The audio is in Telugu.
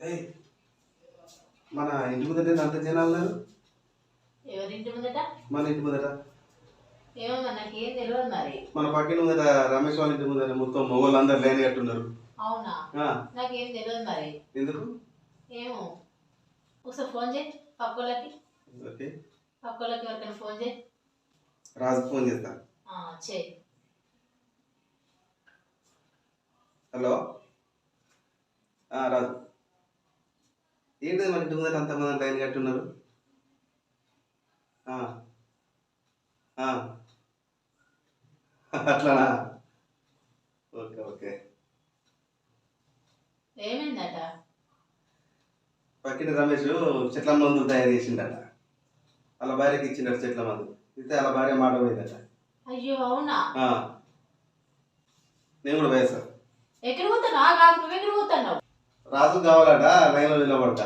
ఏయ్, మన ఇంటి ముందట అంత జనాలు ఉన్నారు. ఎవరింటి ముందట? మన ఇంటి ముందట ఏమో నాకేం తెలియదు మరి. మన పక్కిన ముందట రమేష్ వాళ్ళ ఇంటి ముందట మొత్తం మొగోళ్ళు అందరు లైన్ కట్టున్నారు. అవునా? నాకేం తెలియదు మరి. ఎందుకు? ఏమో ఒకసారి ఫోన్ చేయి పక్కోళ్ళకి. ఓకే, పక్కోళ్ళకి ఎవరికైనా ఫోన్ చేయి. రాజుకు ఫోన్ చేస్తా. చేయి. హలో రాజు, ఏంటిది మన ఇంటి ముందట అంతమంది లైన్ కట్టున్నారు? అట్లానా? Okay okay. ఏమైందట? పక్కిన రమేష్ చెట్ల మందు తయారు చేసిండట, అలా భార్యకి ఇచ్చిండట చెట్ల మందు. ఇస్తే అలా భార్య మాట పోయిందట. అయ్యో అవునా? నేను కూడా పోయేసా. ఎక్కడ పోతాను? నువ్వు ఎక్కడ పోతున్నావు? రాజు కావాలట, లైన్లో నిలబడతా.